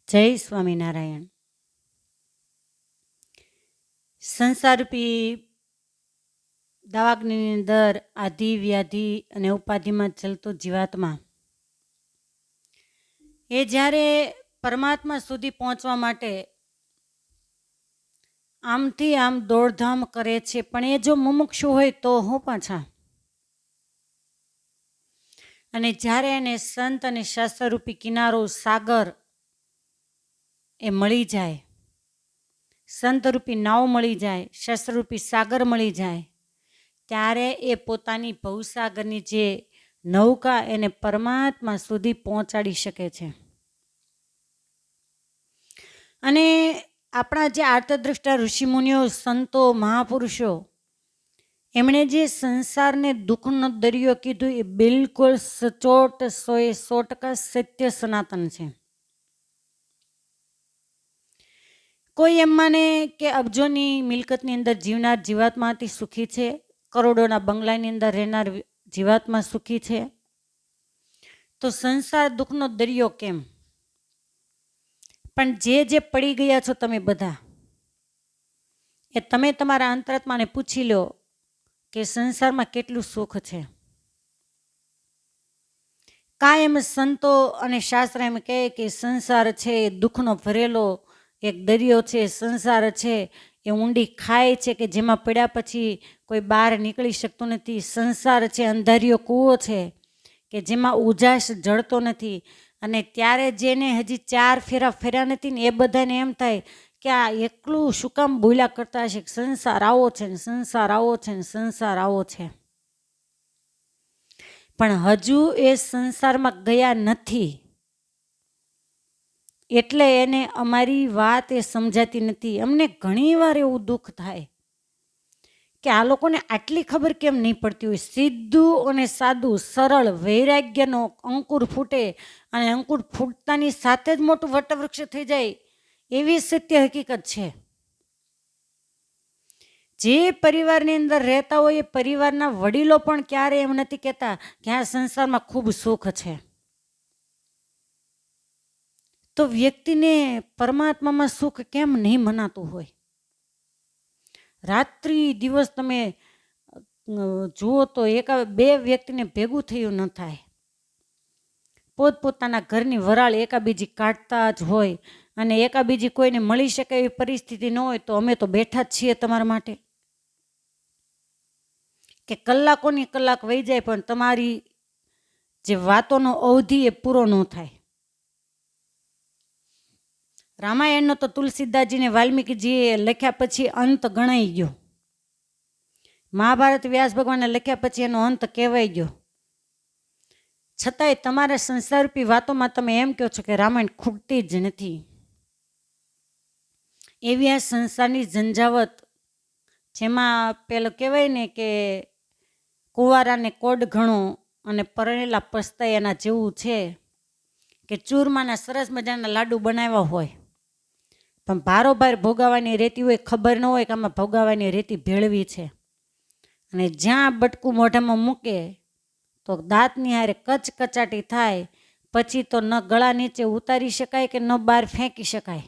જય સ્વામિનારાયણ. સંસારરૂપી દાવાગ્નિની અંદર આધિ વ્યાધિ અને ઉપાધિમાં ચલતો જીવાત્મા એ જ્યારે પરમાત્મા સુધી પહોંચવા માટે આમથી આમ દોડધામ કરે છે, પણ એ જો મુમુક્ષુ હોય તો હું પાછા. અને જ્યારે એને સંત અને શાસ્ત્રરૂપી કિનારો સાગર એ મળી જાય, સંતરૂપી નાવ મળી જાય, શાસ્ત્રરૂપી સાગર મળી જાય, ત્યારે એ પોતાની ભવસાગરની જે નૌકા એને પરમાત્મા સુધી પહોંચાડી શકે છે. અને આપણા જે આર્તદ્રષ્ટા ઋષિમુનિઓ, સંતો, મહાપુરુષો એમણે જે સંસારને દુઃખનો દરિયો કીધું એ બિલકુલ સચોટ 100% સત્ય સનાતન છે. કોઈ એમ માને કે અબજોની મિલકતની અંદર જીવનાર જીવાત્માથી સુખી છે, કરોડોના બંગલાની અંદર રહેનાર જીવાત્મા સુખી છે, તો સંસાર દુઃખનો દરિયો કેમ? પણ જે પડી ગયા છો તમે બધા, એ તમે તમારા અંતરાત્માને પૂછી લો કે સંસારમાં કેટલું સુખ છે. કાયમ સંતો અને શાસ્ત્ર એમ કહે કે સંસાર છે એ દુઃખનો ભરેલો એક દરિયો છે, સંસાર છે એ ઊંડી ખાય છે કે જેમાં પડ્યા પછી કોઈ બહાર નીકળી શકતું નથી, સંસાર છે અંધારિયો કૂવો છે કે જેમાં ઉજાસ જળતો નથી. અને ત્યારે જેને હજી 4 ફેરા ફેર્યા નથી ને એ બધાને એમ થાય કે આ એકલું શું કામ બોલ્યા કરતા હશે, સંસાર આવો છે ને સંસાર આવો છે ને સંસાર આવો છે. પણ હજુ એ સંસારમાં ગયા નથી એટલે એને અમારી વાત એ સમજાતી નથી. અમને ઘણીવાર એવું દુઃખ થાય કે આ લોકોને આટલી ખબર કેમ નહીં પડતી હોય. સીધું અને સાદું સરળ વૈરાગ્યનો અંકુર ફૂટે અને અંકુર ફૂટતાની સાથે જ મોટું વટવૃક્ષ થઈ જાય એવી સત્ય હકીકત છે. જે પરિવારની અંદર રહેતા હોય એ પરિવારના વડીલો પણ ક્યારે એમ નથી કહેતા કે આ સંસારમાં ખૂબ સુખ છે. તો વ્યક્તિને પરમાત્મામાં સુખ કેમ નહીં મનાતું હોય? રાત્રિ દિવસ તમે જુઓ તો એક બે વ્યક્તિને ભેગું થયું ન થાય. પોતપોતાના ઘરની વરાળ એકાબીજી કાઢતા જ હોય અને એકાબીજી કોઈને મળી શકે એવી પરિસ્થિતિ ન હોય તો અમે તો બેઠા જ છીએ તમારા માટે. કે કલાકોની કલાક વહી જાય પણ તમારી જે વાતોનો અવધિ એ પૂરો ન થાય. રામાયણનો તો તુલસીદાસજીને વાલ્મીકીજીએ લખ્યા પછી અંત ગણાઈ ગયો. મહાભારત વ્યાસ ભગવાને લખ્યા પછી એનો અંત કહેવાઈ ગયો. છતાંય તમારા સંસારરૂપી વાતોમાં તમે એમ કહો છો કે રામાયણ ખૂટતી જ નથી. એવી આ સંસારની ઝંઝાવત, જેમાં પેલો કહેવાય ને કે કુંવારાને કોડ ઘણો અને પરણેલા પસ્તાય એના જેવું છે કે ચૂરમાના સરસ મજાના લાડુ બનાવ્યા હોય પણ ભારોભાર ભોગાવાની રેતી હોય, ખબર ન હોય કે આમાં ભોગાવાની રેતી ભેળવી છે. અને જ્યાં બટકું મોઢામાં મૂકે તો દાંતની હારે કચકચાટી થાય, પછી તો ન ગળા નીચે ઉતારી શકાય કે ન બહાર ફેંકી શકાય,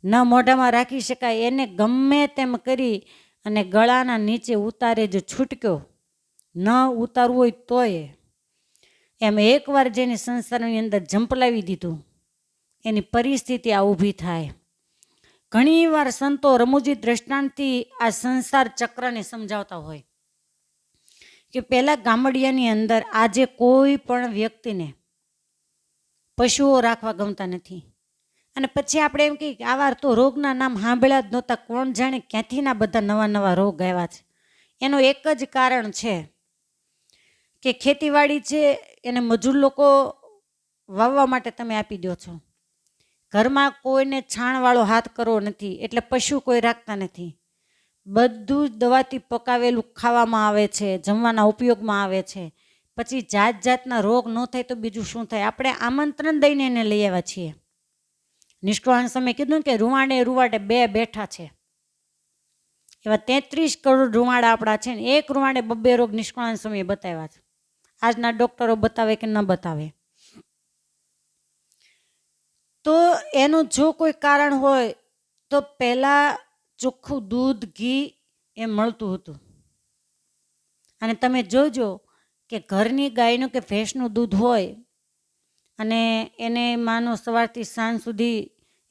ન મોઢામાં રાખી શકાય. એને ગમે તેમ કરી અને ગળાના નીચે ઉતારે જો છૂટક્યો, ન ઉતારવું હોય તોય એમ એકવાર જેની સંસારની અંદર ઝંપલાવી દીધું એની પરિસ્થિતિ આ ઊભી થાય. ઘણીવાર સંતો રમૂજી દ્રષ્ટાંતથી આ સંસાર ચક્રને સમજાવતા હોય કે પહેલાં ગામડિયાની અંદર આજે કોઈ પણ વ્યક્તિને પશુઓ રાખવા ગમતા નથી. અને પછી આપણે એમ કહીએ કે આવા તો રોગના નામ સાંભળ્યા જ નહોતા, કોણ જાણે ક્યાંથી ના બધા નવા નવા રોગ આવ્યા છે. એનું એક જ કારણ છે કે ખેતીવાડી છે એને મજૂર લોકો વાવવા માટે તમે આપી દો છો. ઘરમાં કોઈને છાણવાળો હાથ કરવો નથી એટલે પશુ કોઈ રાખતા નથી. બધું જ દવાથી પકાવેલું ખાવામાં આવે છે, જમવાના ઉપયોગમાં આવે છે. પછી જાત જાતના રોગ ન થાય તો બીજું શું થાય? આપણે આમંત્રણ દઈને એને લઈ આવ્યા છીએ. નિષ્કળાન સમયે કીધું કે રૂવાડે રૂવાડે બે બેઠા છે. એવા 33 કરોડ રૂવાડા આપણા છે ને એક રૂવાડે 2 રોગ નિષ્કળાન સમયે બતાવ્યા છે. આજના ડૉક્ટરો બતાવે કે ન બતાવે. એનું જો કોઈ કારણ હોય તો પહેલાં ચોખ્ખું દૂધ ઘી એ મળતું હતું. અને તમે જોજો કે ઘરની ગાયનું કે ભેંસનું દૂધ હોય અને એને માનો સવારથી સાંજ સુધી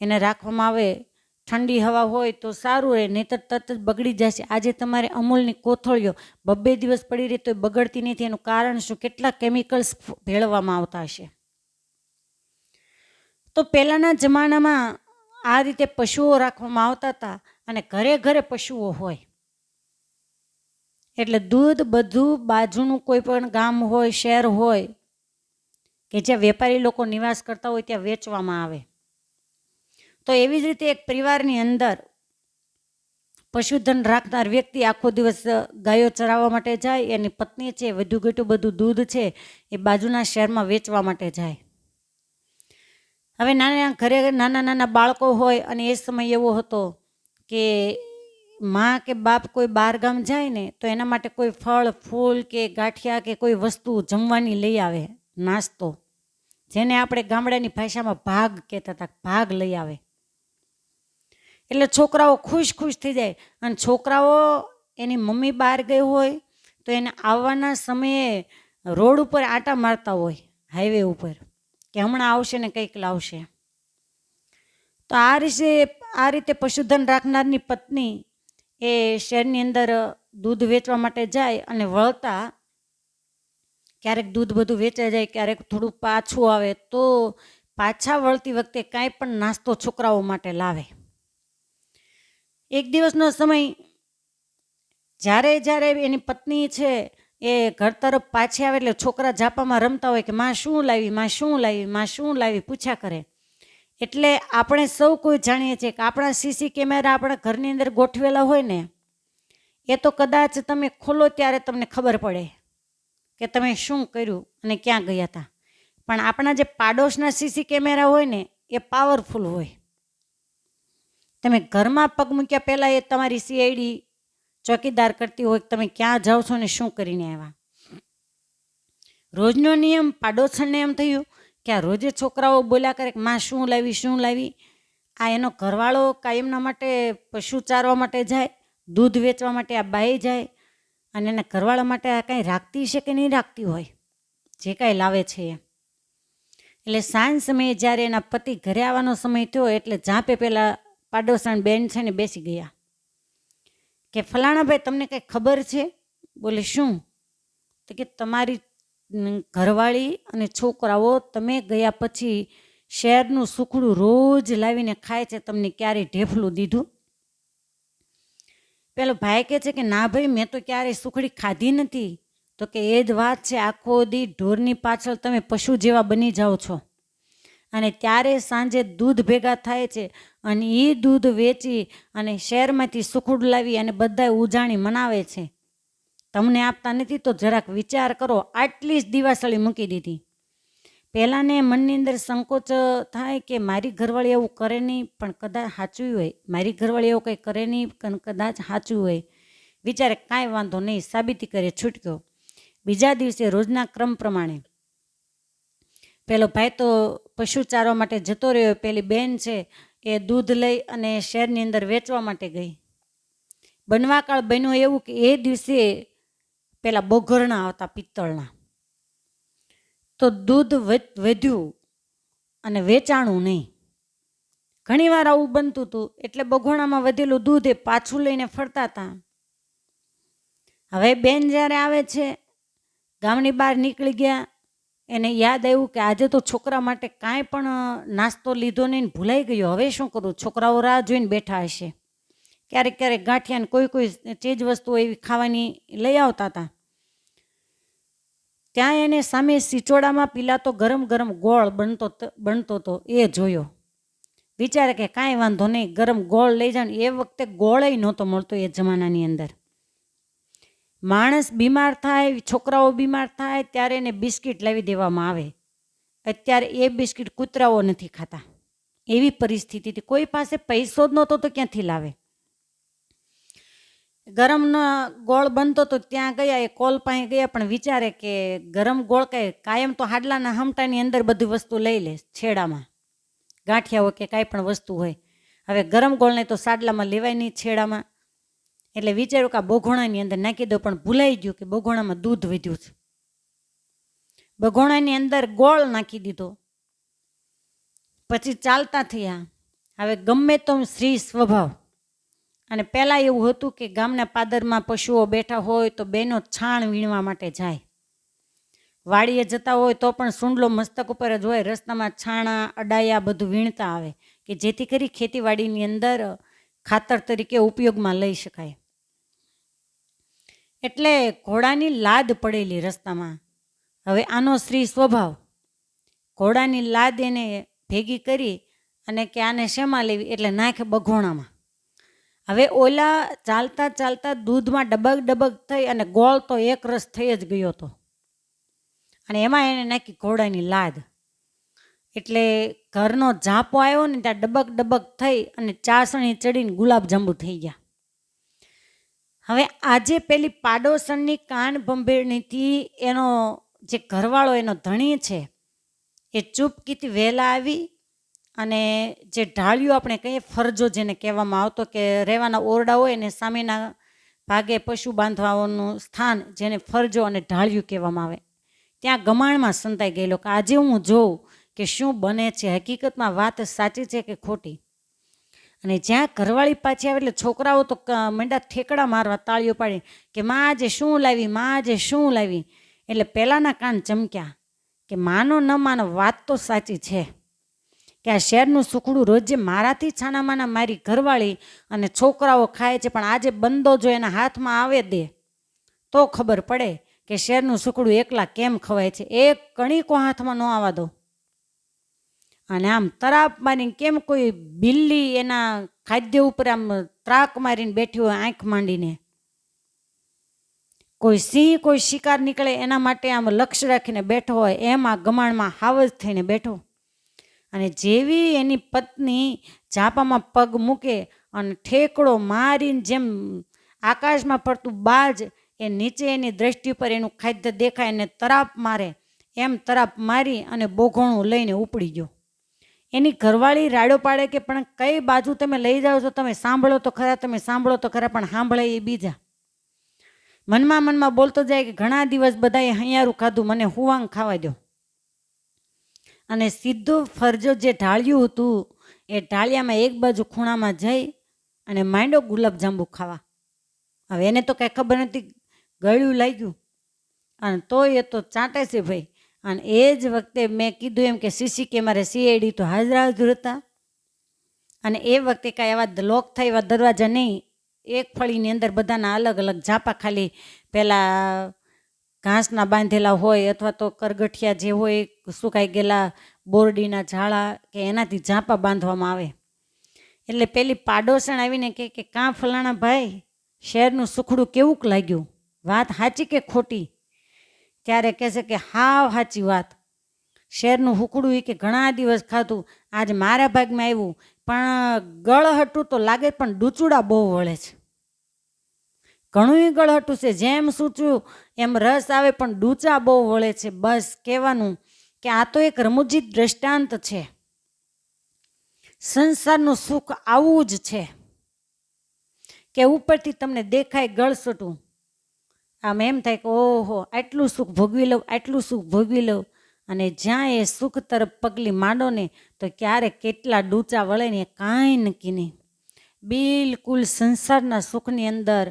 એને રાખવામાં આવે, ઠંડી હવા હોય તો સારું રહે, નહીંતર તરત જ બગડી જશે. આજે તમારે અમૂલની કોથળીઓ 2 દિવસ પડી રહી તો બગડતી નથી. એનું કારણ શું? કેટલા કેમિકલ્સ ભેળવવામાં આવતા હશે. તો પહેલાંના જમાનામાં આ રીતે પશુઓ રાખવામાં આવતા હતા અને ઘરે ઘરે પશુઓ હોય એટલે દૂધ બધું બાજુનું કોઈ પણ ગામ હોય, શહેર હોય કે જ્યાં વેપારી લોકો નિવાસ કરતા હોય ત્યાં વેચવામાં આવે. તો એવી જ રીતે એક પરિવારની અંદર પશુધન રાખનાર વ્યક્તિ આખો દિવસ ગાયો ચરાવવા માટે જાય, એની પત્ની છે વધુ ઘટું બધું દૂધ છે એ બાજુના શહેરમાં વેચવા માટે જાય. હવે ઘરે નાના બાળકો હોય અને એ સમય એવો હતો કે માં કે બાપ કોઈ બહાર ગામ જાય ને તો એના માટે કોઈ ફળ ફૂલ કે ગાંઠિયા કે કોઈ વસ્તુ જમવાની લઈ આવે, નાસ્તો, જેને આપણે ગામડાની ભાષામાં ભાગ કહેતા હતા, ભાગ લઈ આવે. એટલે છોકરાઓ ખુશ થઈ જાય. અને છોકરાઓ એની મમ્મી બહાર ગઈ હોય તો એને આવવાના સમયે રોડ ઉપર આંટા મારતા હોય, હાઈવે ઉપર, કે હમણાં આવશે ને કંઈક લાવશે. તો આ રીતે પશુધન રાખનારની પત્ની એ શહેરની અંદર દૂધ વેચવા માટે જાય અને વળતા ક્યારેક દૂધ બધું વેચાઈ જાય, ક્યારેક થોડું પાછું આવે, તો પાછા વળતી વખતે કાંઈ પણ નાસ્તો છોકરાઓ માટે લાવે. એક દિવસનો સમય જ્યારે એની પત્ની છે એ ઘર તરફ પાછી આવે એટલે છોકરા ઝાપામાં રમતા હોય કે માં શું લાવી, માં શું લાવી, માં શું લાવી પૂછ્યા કરે. એટલે આપણે સૌ કોઈ જાણીએ છીએ કે આપણા સીસી કેમેરા આપણા ઘરની અંદર ગોઠવેલા હોય ને, એ તો કદાચ તમે ખોલો ત્યારે તમને ખબર પડે કે તમે શું કર્યું અને ક્યાં ગયા હતા. પણ આપણા જે પાડોશના સીસી કેમેરા હોય ને એ પાવરફુલ હોય. તમે ઘરમાં પગ મૂક્યા પહેલાં એ તમારી સીઆઈડી ચોકીદાર કરતી હોય તમે ક્યાં જાઓ છો ને શું કરીને આવ્યા. રોજનો નિયમ પાડોશને એમ થયું કે આ રોજે છોકરાઓ બોલ્યા કરે કે માં શું લાવી. આ એનો ઘરવાળો કાયમના માટે પશુ ચારવા માટે જાય, દૂધ વેચવા માટે આ બાઈ જાય અને એના ઘરવાળા માટે આ કાંઈ રાખતી છે કે નહીં રાખતી હોય જે કાંઈ લાવે છે એ. એટલે સાંજ સમયે જ્યારે એના પતિ ઘરે આવવાનો સમય થયો એટલે ઝાંપે પહેલાં પાડોશણ બેન છે ને બેસી ગયા કે ફલાણા ભાઈ તમને કંઈ ખબર છે? બોલે શું? તો કે તમારી ઘરવાળી અને છોકરાઓ તમે ગયા પછી શહેરનું સુખડું રોજ લાવીને ખાય છે, તમને ક્યારેય ઢેફલું દીધું? પેલો ભાઈ કહે છે કે ના ભાઈ, મેં તો ક્યારેય સુખડી ખાધી નથી. તો કે એ જ વાત છે, આખો દી ઢોરની પાછળ તમે પશુ જેવા બની જાઓ છો અને ત્યારે સાંજે દૂધ ભેગા થાય છે અને એ દૂધ વેચી અને શહેરમાંથી સુખડું લાવી અને બધા ઉજાણી મનાવે છે. તમને આપતા નથી તો જરાક વિચાર કરો. આટલી જ દિવાસળી મૂકી દીધી. પહેલાંને મનની અંદર સંકોચ થાય કે મારી ઘરવાળી એવું કરે નહીં, પણ કદાચ સાચું હોય, મારી ઘરવાળી એવું કંઈ કરે નહીં પણ કદાચ સાચું હોય. વિચારે કાંઈ વાંધો નહીં, સાબિતી કરે, છૂટક્યો. બીજા દિવસે રોજના ક્રમ પ્રમાણે પેલો ભાઈ તો પશુ ચારવા માટે જતો રહ્યો, પેલી બેન છે એ દૂધ લઈ અને શહેરની અંદર વેચવા માટે ગઈ. બનવાકાળ બન્યો એવું કે એ દિવસે પેલા બોઘરણા આવતા પિત્તળના, તો દૂધ વધ્યું અને વેચાણું નહીં. ઘણીવાર આવું બનતું હતું એટલે બગોણામાં વધેલું દૂધ એ પાછું લઈને ફરતા હતા. હવે બેન જ્યારે આવે છે, ગામની બહાર નીકળી ગયા, એને યાદ આવ્યું કે આજે તો છોકરા માટે કાંઈ પણ નાસ્તો લીધો નહીં, ભૂલાઈ ગયો. હવે શું કરું? છોકરાઓ રાહ જોઈને બેઠા હશે. ક્યારેક ગાંઠિયાને કોઈ ચીજ વસ્તુઓ એવી ખાવાની લઈ આવતા હતા. ત્યાં એને સામે સિચોડામાં પીલાતો ગરમ ગોળ બનતો હતો એ જોયો. વિચારે કે કાંઈ વાંધો નહીં, ગરમ ગોળ લઈ જાવ. એ વખતે ગોળય નહોતો મળતો એ જમાનાની અંદર. માણસ બીમાર થાય, છોકરાઓ બીમાર થાય ત્યારે એને બિસ્કિટ લાવી દેવામાં આવે. અત્યારે એ બિસ્કિટ કૂતરાઓ નથી ખાતા, એવી પરિસ્થિતિ હતી. કોઈ પાસે પૈસો જ નહોતો તો ક્યાંથી લાવે? ગરમનો ગોળ બનતો તો ત્યાં ગયા, એ કોલ પાસે ગયા, પણ વિચારે કે ગરમ ગોળ કાંઈ કાયમ તો હાડલાના હમટાની અંદર બધી વસ્તુ લઈ લે છેડામાં, ગાંઠિયા હોય કે કાંઈ પણ વસ્તુ હોય. હવે ગરમ ગોળને તો સાડલામાં લેવાય નહીં છેડામાં, એટલે વિચાર્યું કે આ બગોણાની અંદર નાખી દો, પણ ભૂલાઈ ગયું કે બગોણામાં દૂધ વધ્યું છે. બગોણાની અંદર ગોળ નાખી દીધો. પછી ચાલતા થયા. હવે ગમે તો સ્ત્રી સ્વભાવ, અને પહેલાં એવું હતું કે ગામના પાદરમાં પશુઓ બેઠા હોય તો બહેનો છાણ વીણવા માટે જાય. વાડીએ જતા હોય તો પણ સૂંડલો મસ્તક ઉપર જ હોય, રસ્તામાં છાણા અડાયા બધું વીણતા આવે કે જેથી કરી ખેતીવાડીની અંદર ખાતર તરીકે ઉપયોગમાં લઈ શકાય. એટલે ઘોડાની લાદ પડેલી રસ્તામાં. હવે આનો સ્ત્રી સ્વભાવ, ઘોડાની લાદ એને ભેગી કરી અને કે આને શેમાં લેવી, એટલે નાખે બગોણામાં. હવે ઓલા ચાલતા ચાલતા દૂધમાં ડબક ડબક થઈ અને ગોળ તો એક રસ થઈ જ ગયો હતો, અને એમાં એને નાખી ઘોડાની લાદ. એટલે ઘરનો ઝાંપો આવ્યો ને ત્યાં ડબક ડબક થઈ અને ચાસણી ચડીને ગુલાબજાંબુ થઈ ગયા. હવે આજે પેલી પાડોશણની કાન ભંભેરણીથી એનો જે ઘરવાળો એનો ધણી છે એ ચૂપકીથી વહેલા આવી અને જે ઢાળિયું આપણે કહીએ, ફરજો જેને કહેવામાં આવતો કે રહેવાના ઓરડા હોય ને સામેના ભાગે પશુ બાંધવાનું સ્થાન જેને ફરજો અને ઢાળિયું કહેવામાં આવે, ત્યાં ગમાણમાં સંતાઈ ગયેલો કે આજે હું જોઉં કે શું બને છે, હકીકતમાં વાત સાચી છે કે ખોટી. અને જ્યાં ઘરવાળી પાછી આવે એટલે છોકરાઓ તો મંડા ઠેકડા મારવા, તાળીઓ પાડી કે માં આજે શું લાવી, માં આજે શું લાવી. એટલે પહેલાંના કાન ચમક્યા કે માનો ન માનો વાત તો સાચી છે કે આ શેરનું સુખડું રોજે મારાથી છાનામાના મારી ઘરવાળી અને છોકરાઓ ખાય છે, પણ આજે બંદો જો એના હાથમાં આવે દે તો ખબર પડે કે શેરનું સુખડું એકલા કેમ ખવાય છે. એક કણીકો હાથમાં ન આવવા દો, અને આમ તરાપ મારીને કેમ કોઈ બિલ્લી એના ખાદ્ય ઉપર આમ ત્રાક મારીને બેઠી હોય આંખ માંડીને, કોઈ સિંહ કોઈ શિકાર નીકળે એના માટે આમ લક્ષ્ય રાખીને બેઠો હોય, એમ આ ગમાણમાં હાવજ થઈને બેઠો. અને જેવી એની પત્ની ઝાપામાં પગ મૂકે અને ઠેકડો મારીને જેમ આકાશમાં ફરતું બાજ એ નીચે એની દ્રષ્ટિ પર એનું ખાદ્ય દેખાય અને તરાપ મારે, એમ તરાપ મારી અને બોઘોણું લઈને ઉપડી ગયો. એની ઘરવાળી રાડો પાડે કે પણ કઈ બાજુ તમે લઈ જાઓ છો, તમે સાંભળો તો ખરા, તમે સાંભળો તો ખરા, પણ સાંભળે એ બીજા. મનમાં મનમાં બોલતો જાય કે ઘણા દિવસ બધાએ હૈયારું ખાધું, મને હુવાંગ ખાવા દો. અને સીધું ફરજો જે ઢાળ્યું હતું એ ઢાળિયામાં એક બાજુ ખૂણામાં જઈ અને માંડ્યો ગુલાબજાંબુ ખાવા. હવે એને તો કાંઈ ખબર નથી, ગળ્યું લાગ્યું અને તોય એ તો ચાટે છે ભાઈ. અને એ જ વખતે મેં કીધું એમ કે સીસી કે મારે સીઆઈડી તો હાજર હાજર હતા, અને એ વખતે કાંઈ એવા લોક થાય એવા દરવાજા નહીં. એક ફળીની અંદર બધાના અલગ અલગ ઝાપા, ખાલી પેલા ઘાસના બાંધેલા હોય અથવા તો કરગઠિયા જે હોય સુકાઈ ગયેલા બોરડીના ઝાડા કે એનાથી ઝાપા બાંધવામાં આવે. એટલે પેલી પાડોશણ આવીને કે કાં ફલાણા ભાઈ શેરનું સુખડું કેવુંક લાગ્યું, વાત સાચી કે ખોટી? ત્યારે કહેશે કે હાવ સાચી વાત, શેરનું હુકડું એ કે ઘણા દિવસ ખાધું, આજ મારા ભાગમાં આવ્યું, પણ ગળહટું તો લાગે પણ ડૂચુડા બહુ વળે છે. ઘણું ગળહટું છે, જેમ સૂચું એમ રસ આવે પણ ડૂચા બહુ વળે છે. બસ કહેવાનું કે આ તો એક રમૂજી દ્રષ્ટાંત છે, સંસારનું સુખ આવું જ છે કે ઉપરથી તમને દેખાય ગળસટું, આમ એમ થાય કે ઓહો આટલું સુખ ભોગવી લઉં, આટલું સુખ ભોગવી લઉં, અને જ્યાં એ સુખ તરફ પગલી માંડો ને તો ક્યારે કેટલા ડૂચા વળે ને કાંઈ નક્કી નહીં. બિલકુલ સંસારના સુખની અંદર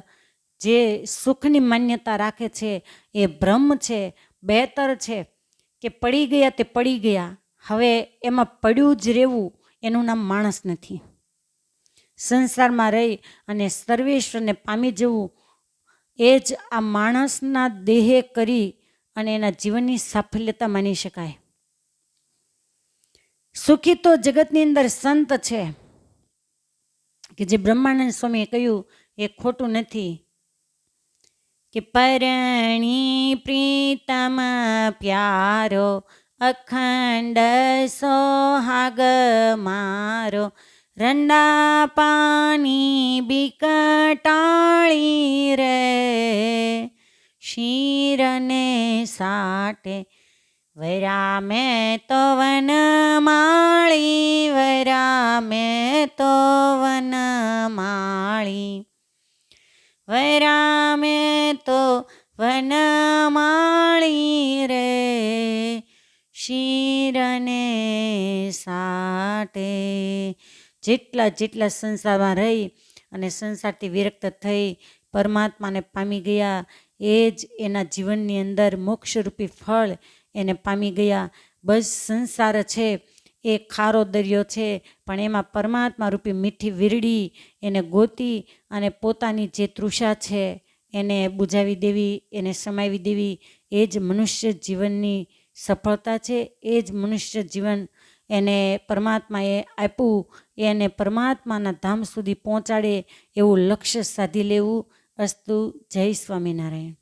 જે સુખની માન્યતા રાખે છે એ ભ્રમ છે, બહેતર છે કે પડી ગયા તે પડી ગયા, હવે એમાં પડ્યું જ રહેવું એનું નામ માણસ નથી. સંસારમાં રહી અને સર્વેશ્વરને પામી જવું એ જ આ માણસના દેહે કરી અને એના જીવનની સાફલ્યતા માની શકાય. સુખી તો જગતની અંદર સંત છે કે જે બ્રહ્માનંદ સ્વામીએ કહ્યું એ ખોટું નથી કે પરણી પ્રીતમ પ્યારો અખંડ સોહાગ મારો, રંડા પાણી બિકટાળી રે, શીરને સાટે વૈરામે તો વનમાળી, વૈરામે તો વનમાળી, વૈરામે તો વનમાળી રે, શિરને સાટે. જેટલા સંસારમાં રહી અને સંસારથી વિરક્ત થઈ પરમાત્માને પામી ગયા, એ જ એના જીવનની અંદર મોક્ષરૂપી ફળ એને પામી ગયા. બસ સંસાર છે એ ખારો દરિયો છે, પણ એમાં પરમાત્મા રૂપી મીઠી વીરડી એને ગોતી અને પોતાની જે તૃષા છે એને બુઝાવી દેવી, એને સમાવી દેવી. એ જ મનુષ્ય જીવનની સફળતા છે. એ જ મનુષ્ય જીવન એને પરમાત્માએ આપ્યું, એને પરમાત્માના ધામ સુધી પહોંચાડે એવું લક્ષ્ય સાધી લેવું. અસ્તુ. જય સ્વામિનારાયણ.